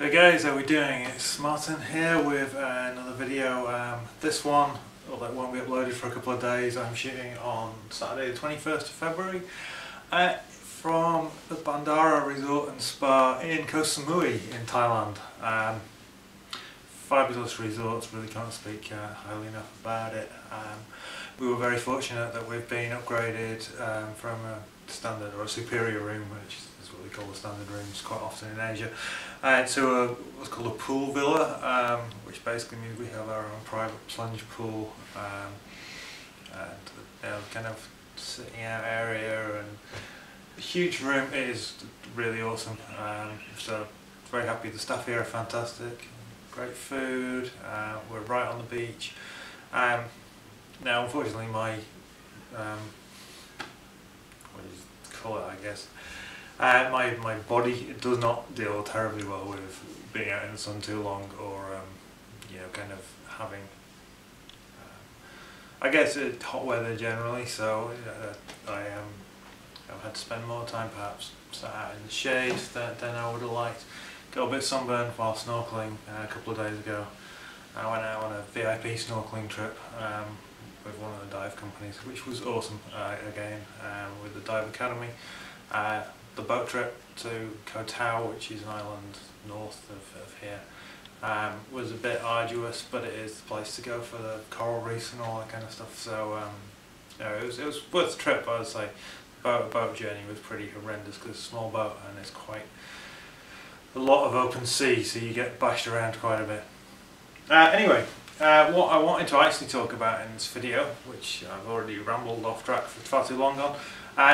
Hey guys, how are we doing? It's Martin here with another video. This one, although it won't be uploaded for a couple of days, I'm shooting on Saturday the 21st of February from the Bandara Resort and Spa in Koh Samui in Thailand. Fabulous resorts, really can't speak highly enough about it. We were very fortunate that we've been upgraded from a standard or a superior room, which is what we call the standard rooms quite often in Asia, to what's called a pool villa, which basically means we have our own private plunge pool and kind of sitting out area, and a huge room. It is really awesome. So very happy. The staff here are fantastic. Great food. We're right on the beach. Now, unfortunately, my what do you call it? I guess my body does not deal terribly well with being out in the sun too long, or kind of having I guess hot weather generally. So I've had to spend more time perhaps sat out in the shade than I would have liked. Got a bit sunburned while snorkeling a couple of days ago. I went out on a VIP snorkeling trip with one of the dive companies, which was awesome. Again, with the Dive Academy. The boat trip to Koh Tao, which is an island north of here, was a bit arduous, but it is the place to go for the coral reefs and all that kind of stuff. So it was worth the trip. I would say the boat journey was pretty horrendous because it's a small boat and it's quite a lot of open sea, so you get bashed around quite a bit. Anyway, what I wanted to actually talk about in this video, which I've already rambled off track for far too long on,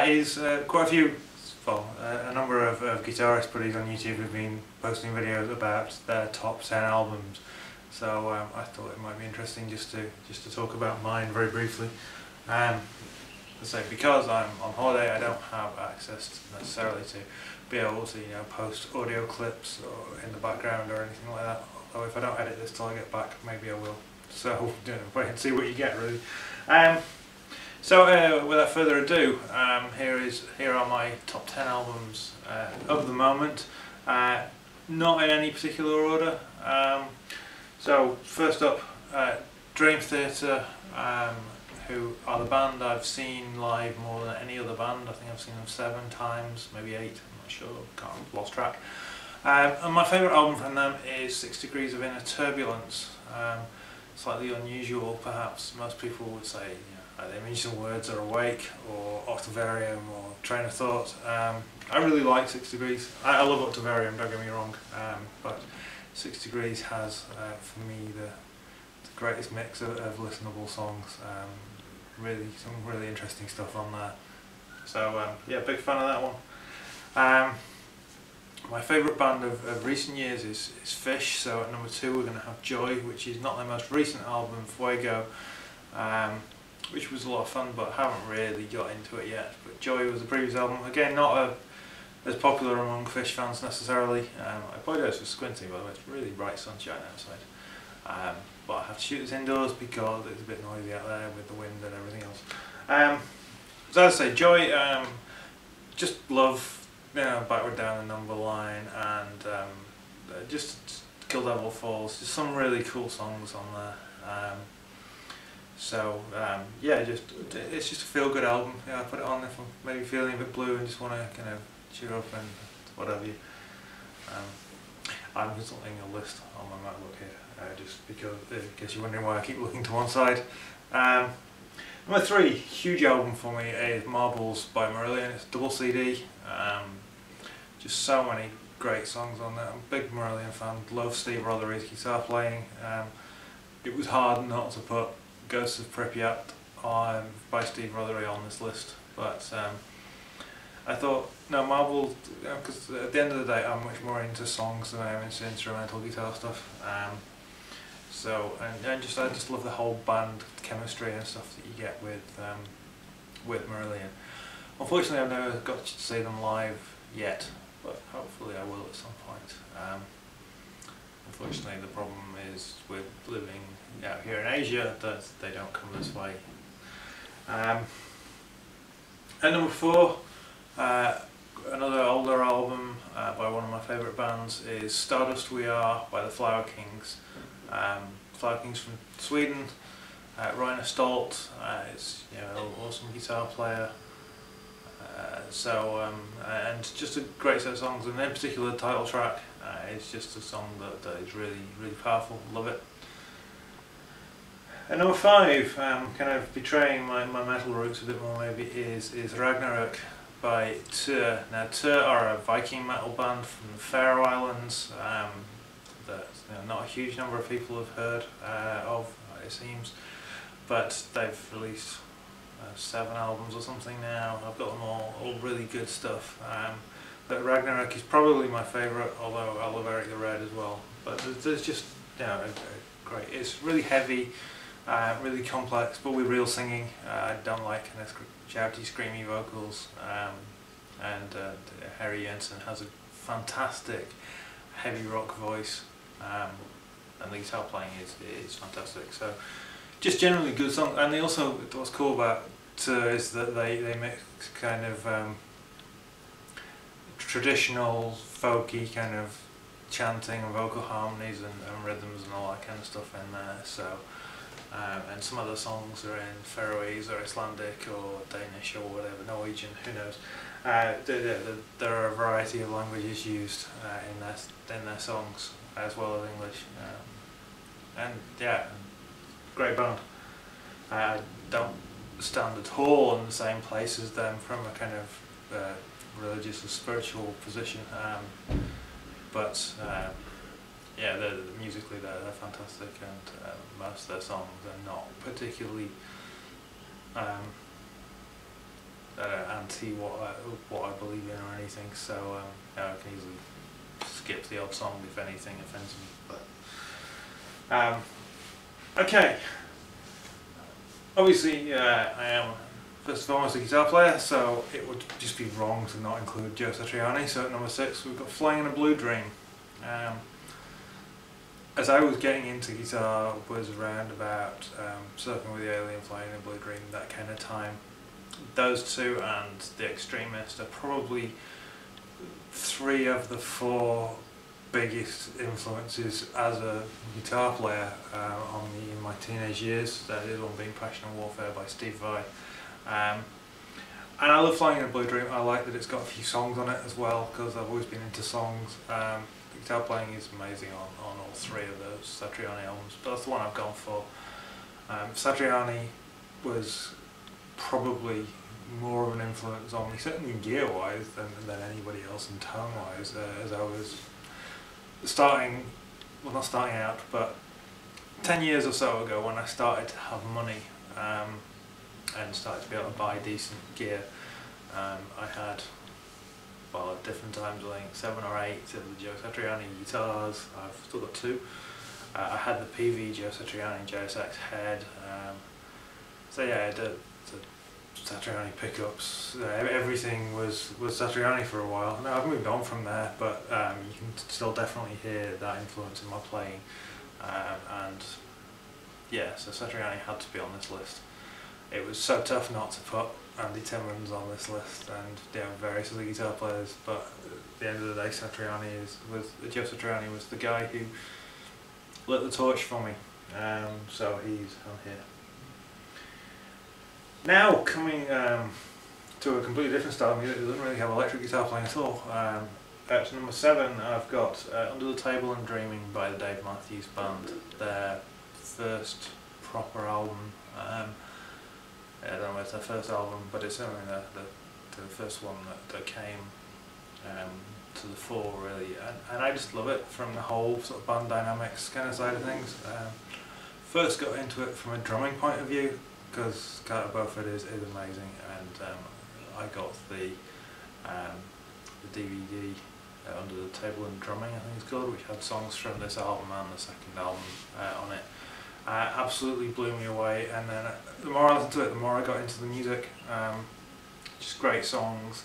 is quite a few, a number of guitarist buddies on YouTube have been posting videos about their top 10 albums. So I thought it might be interesting just to talk about mine very briefly. So because I'm on holiday, I don't have access necessarily to be able to post audio clips or in the background or anything like that. Although if I don't edit this till I get back, maybe I will. So wait and see what you get, really. So without further ado, here are my top 10 albums of the moment. Not in any particular order. So first up, Dream Theater, who are the band I've seen live more than any other band. I think I've seen them 7 times, maybe 8, I'm not sure, lost track. And my favourite album from them is 6 Degrees of Inner Turbulence. Slightly unusual perhaps. Most people would say The Imaginal Words Are Awake, or Octavarium, or Train of Thought. I really like 6 Degrees. I love Octavarium, don't get me wrong, but 6 Degrees has for me the greatest mix of listenable songs. Really, some really interesting stuff on there. So yeah, big fan of that one. My favourite band of recent years is Phish. So at number 2 we're going to have Joy, which is not their most recent album, Fuego, which was a lot of fun, but haven't really got into it yet. But Joy was the previous album. Again, not as popular among Phish fans necessarily. I apologise for squinting, by the way, it's really bright sunshine outside. But I have to shoot this indoors because it's a bit noisy out there with the wind and everything else. So as I say, Joy, just love Backward Down the Number Line, and just Kill Devil Falls, just some really cool songs on there. Yeah, it's just a feel good album. I put it on if I'm maybe feeling a bit blue and just want to kind of cheer up and whatever you. I'm consulting a list on my MacBook here, just because, in case you're wondering why I keep looking to one side. Number 3, huge album for me, is Marbles by Marillion. It's a double CD. Just so many great songs on there. I'm a big Marillion fan. Love Steve Rothery's guitar playing. It was hard not to put Ghosts of Pripyat by Steve Rothery on this list, but I thought, no, Marble, because at the end of the day I'm much more into songs than I am into instrumental guitar stuff. I just love the whole band chemistry and stuff that you get with Marillion. Unfortunately, I've never got to see them live yet, but hopefully I will at some point. Unfortunately, the problem is with living out here in Asia that they don't come this way. At number 4, another older album by one of my favourite bands is Stardust We Are by the Flower Kings. Flower Kings from Sweden. Rainer Stolt is, you know, an awesome guitar player. And just a great set of songs, and in particular the title track is just a song that is really, really powerful. Love it. And number 5, kind of betraying my metal roots a bit more maybe, is Ragnarok by Tur. Now Tur are a Viking metal band from the Faroe Islands that, you know, not a huge number of people have heard of, it seems, but they've released 7 albums or something now. I've got them all really good stuff. But Ragnarok is probably my favourite, although I love Eric the Red as well. But there's just, you know, great. It's really heavy, really complex, but with real singing. I don't like kind of shouty, screamy vocals. And Harry Jensen has a fantastic heavy rock voice, and the guitar playing is fantastic. So just generally good songs. And they also, what's cool about is that they mix kind of traditional folky kind of chanting and vocal harmonies and rhythms and all that kind of stuff in there. So and some of the songs are in Faroese or Icelandic or Danish or whatever, Norwegian, who knows. There are a variety of languages used in their songs as well as English. And yeah, great band. I don't stand at all in the same place as them from a kind of religious or spiritual position, but yeah, musically they're fantastic, and most of their songs are not particularly anti what I believe in or anything, so yeah, I can easily skip the odd song if anything offends me. But okay. Obviously, I am first and foremost a guitar player, so it would just be wrong to not include Joe Satriani. So at number 6 we've got Flying in a Blue Dream. As I was getting into guitar was around about Surfing with the Alien, Flying in a Blue Dream, that kind of time. Those two and The Extremist are probably 3 of the 4 biggest influences as a guitar player on me in my teenage years. That is one being Passion and Warfare by Steve Vai. And I love Flying in a Blue Dream. I like that it's got a few songs on it as well, because I've always been into songs. The guitar playing is amazing on all 3 of those Satriani albums, but that's the one I've gone for. Satriani was probably more of an influence on me, certainly gear wise, than anybody else, and tone wise, as I was starting, well, not starting out, but 10 years or so ago when I started to have money and started to be able to buy decent gear. I had, well, at different times, I think 7 or 8 of the Joe Satriani guitars. I've still got 2. I had the PV Joe Satriani JSX head. So yeah, the Satriani pickups, everything was Satriani for a while. Now I've moved on from there, but you can still definitely hear that influence in my playing. And yeah, so Satriani had to be on this list. It was so tough not to put Andy Timmons on this list, and yeah, various other guitar players, but at the end of the day, Joe Satriani was the guy who lit the torch for me. So he's on here. Now coming to a completely different style of music that doesn't really have electric guitar playing at all. At number 7 I've got Under the Table and Dreaming by the Dave Matthews Band, their first proper album. I don't know if it's their first album, but it's certainly the first one that came to the fore, really, and I just love it from the whole sort of band dynamics kind of side of things. First got into it from a drumming point of view, because Carter Beauford is amazing, and I got the DVD Under the Table and Drumming, I think it's called, which had songs from this album and the second album on it. Absolutely blew me away, and then the more I listened to it, the more I got into the music. Just great songs.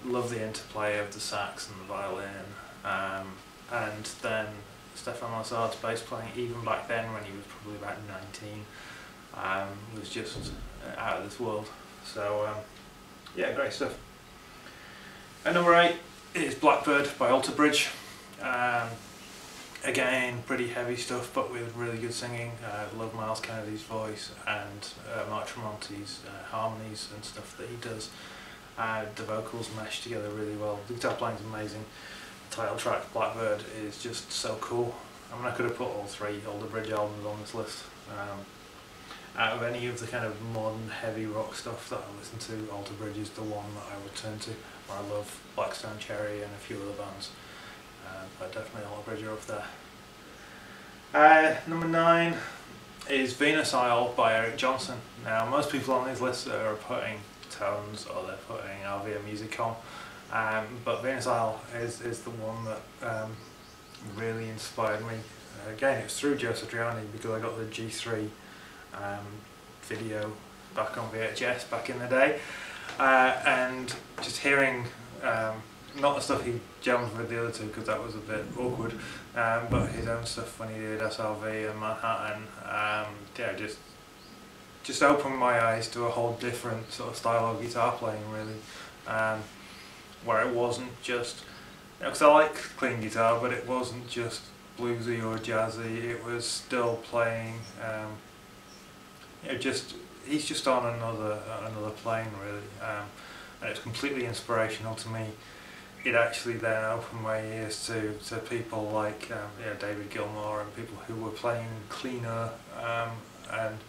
Love the interplay of the sax and the violin, and then Stefan Lassard's bass playing, even back then when he was probably about 19, was just out of this world. So yeah, great stuff. At number 8 is Blackbird by Alter Bridge. Again, pretty heavy stuff, but with really good singing. I love Miles Kennedy's voice and Mark Tremonti's harmonies and stuff that he does. The vocals mesh together really well. The guitar playing is amazing. The title track, Blackbird, is just so cool. I mean, I could have put all 3 Alter Bridge albums on this list. Out of any of the kind of modern heavy rock stuff that I listen to, Alter Bridge is the one that I would turn to. I love Blackstone Cherry and a few other bands. But definitely Alter Bridge are up there. Number 9 is Venus Isle by Eric Johnson. Now, most people on these lists are putting Tones or they're putting Avia Music on, but Venus Isle is the one that really inspired me. Again, it was through Joe Satriani because I got the G3 video back on VHS back in the day, and just hearing not the stuff he jammed with the other two because that was a bit awkward, but his own stuff when he did SRV and Manhattan, yeah, just opened my eyes to a whole different sort of style of guitar playing, really, where it wasn't just, because I like clean guitar, but it wasn't just bluesy or jazzy. It was still playing, he's just on another plane, really, and it's completely inspirational to me. It actually then opened my ears to people like David Gilmour and people who were playing cleaner, and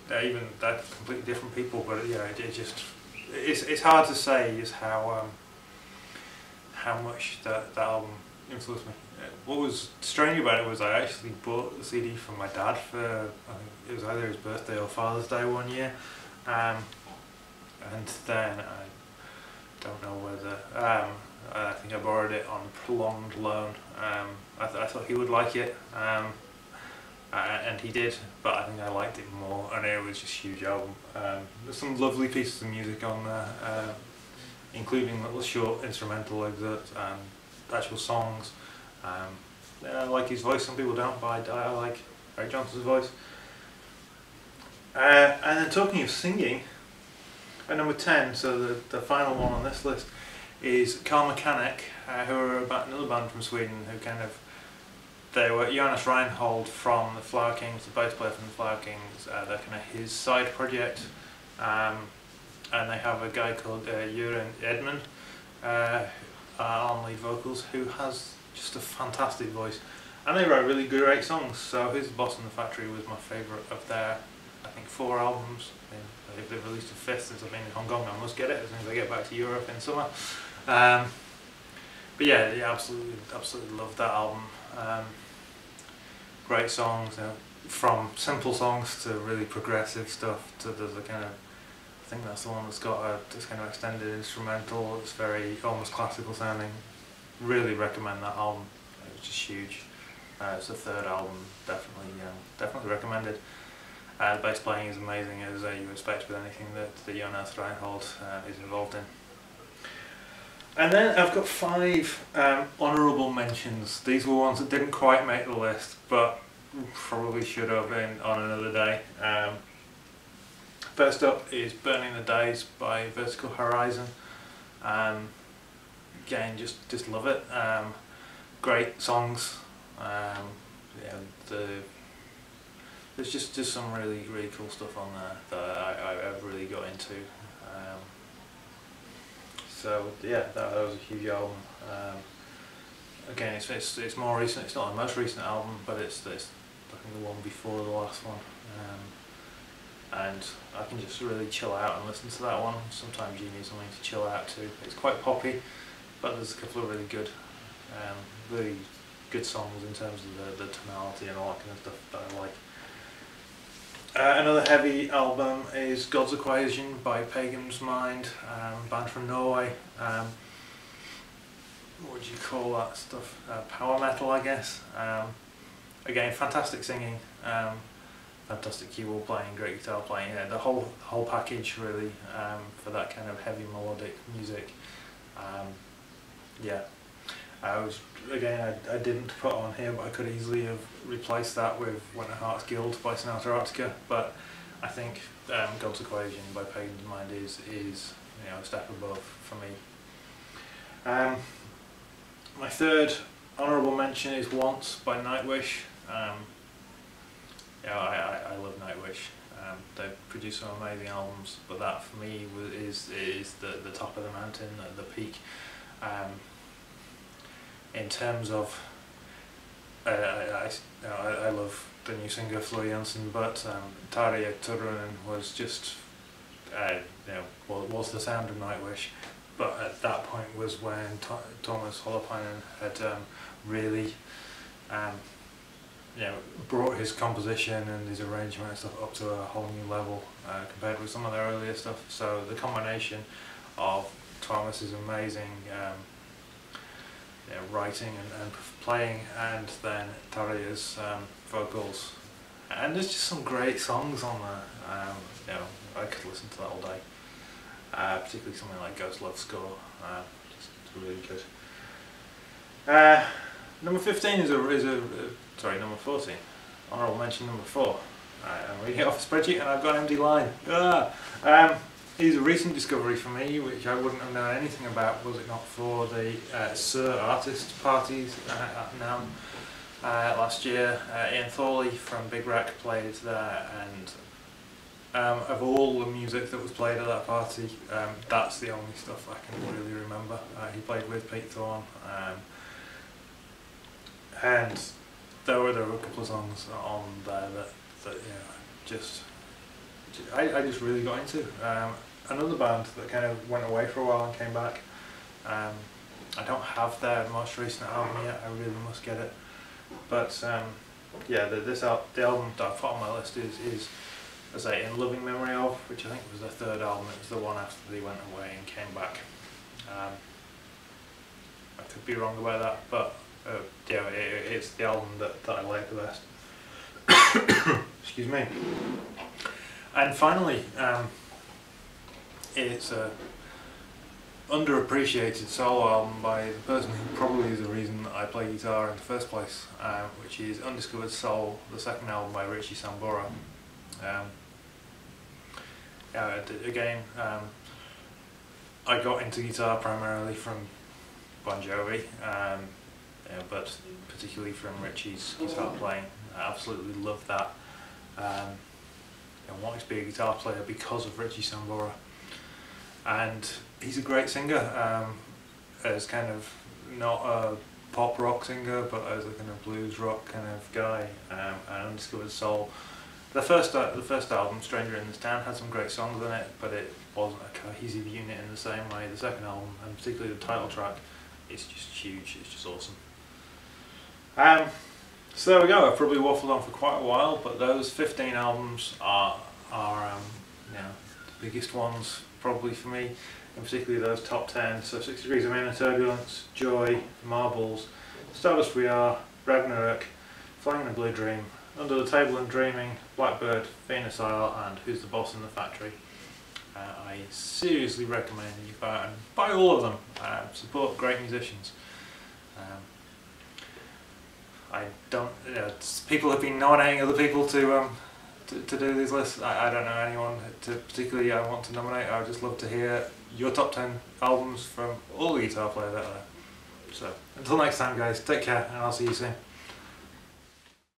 they're completely different people. But yeah, it's hard to say is how much that album influenced me. What was strange about it was I actually bought the CD from my dad for, I think it was either his birthday or Father's Day one year, and then I don't know whether, I think I borrowed it on prolonged loan. I thought he would like it, and he did, but I think I liked it more, and it was just a huge album. There's some lovely pieces of music on there, including little short instrumental excerpts and actual songs. I like his voice, some people don't, but I like Eric Johnson's voice. And then talking of singing, at number 10, so the final one on this list, is Karmakanic, who are another band from Sweden who they were Jonas Reinhold from the Flower Kings, the bass player from the Flower Kings, they're kind of his side project, and they have a guy called Göran Edman on lead vocals, who has just a fantastic voice, and they write really great songs. So Who's the Boss in the Factory was my favourite of their, I think, 4 albums. If they've released a 5th since I've been in Hong Kong, I must get it as soon as I get back to Europe in summer. But yeah, absolutely loved that album. Great songs, from simple songs to really progressive stuff to the kind of, I think that's the one that's got this kind of extended instrumental. It's very almost classical sounding. Really recommend that album. It was just huge. It's the 3rd album, definitely recommended. The bass playing is amazing, as you expect with anything that Jonas Reinhold is involved in. And then I've got 5 honourable mentions. These were ones that didn't quite make the list, but probably should have been on another day. First up is Burning the Days by Vertical Horizon. Again, just love it. Great songs. There's just some really cool stuff on there that I've really got into. So yeah, that was a huge album. Again, it's more recent. It's not the most recent album, but it's I think the one before the last one. And I can just really chill out and listen to that one. Sometimes you need something to chill out to. It's quite poppy, but there's a couple of really good songs in terms of the tonality and all that kind of stuff that I like. Another heavy album is God's Equation by Pagan's Mind, band from Norway. What would you call that stuff? Power metal, I guess. Again, fantastic singing, fantastic keyboard playing, great guitar playing. The whole package really, for that kind of heavy melodic music. Yeah. I didn't put on here, but I could easily have replaced that with Winter Heart's Guild by Sonata Arctica, but I think God's Equation by Pagan's Mind is a step above for me. My third honourable mention is Once by Nightwish. Yeah, I love Nightwish. They produce some amazing albums, but that for me is the top of the mountain, the peak. In terms of, I love the new singer Flo Jansen, but Tarja Turunen was just, was the sound of Nightwish. But at that point was when Thomas Holopainen had really brought his composition and his arrangement and stuff up to a whole new level compared with some of their earlier stuff. So the combination of Thomas's amazing writing and playing, and then Tarja's vocals, and there's just some great songs on there. I could listen to that all day. Particularly something like Ghost Love Score, just really good. Number 15 is sorry, number 14. Honourable mention number 4. I'm reading it off a spreadsheet and I've got an empty line. He's a recent discovery for me, which I wouldn't have known anything about was it not for the Sir Artist parties now. Last year, Ian Thorley from Big Rack played there, and of all the music that was played at that party, that's the only stuff I can really remember. He played with Pete Thorne, and there were a couple of songs on there that I just really got into. Another band that kind of went away for a while and came back. I don't have their most recent album yet. I really must get it. But yeah, the album that I've put on my list is as I say, In Loving Memory Of, which I think was their third album. It was the one after they went away and came back. I could be wrong about that, but yeah, it's the album that I like the best. Excuse me. And finally, it's a underappreciated solo album by the person who probably is the reason that I play guitar in the first place, which is Undiscovered Soul, the second album by Richie Sambora. Again, I got into guitar primarily from Bon Jovi, but particularly from Richie's guitar playing. I absolutely love that. I wanted to be a guitar player because of Richie Sambora, and he's a great singer, as kind of not a pop rock singer, but as a kind of blues rock kind of guy. And Undiscovered Soul, the first album, Stranger in This Town, had some great songs in it, but it wasn't a cohesive unit in the same way. The second album, and particularly the title track, it's just huge. It's just awesome. So there we go. I've probably waffled on for quite a while, but those 15 albums are the biggest ones probably for me, and particularly those top 10. So 6 Degrees of Minor, Turbulence, Joy, Marbles, Stardust We Are, Ragnarok, Flying in a Blue Dream, Under the Table and Dreaming, Blackbird, Venus Isle, and Who's the Boss in the Factory. I seriously recommend you go out and buy all of them. Support great musicians. I don't. People have been nominating other people to do these lists. I don't know anyone particularly I want to nominate. I would just love to hear your top 10 albums from all the guitar players out there. So until next time, guys, take care, and I'll see you soon.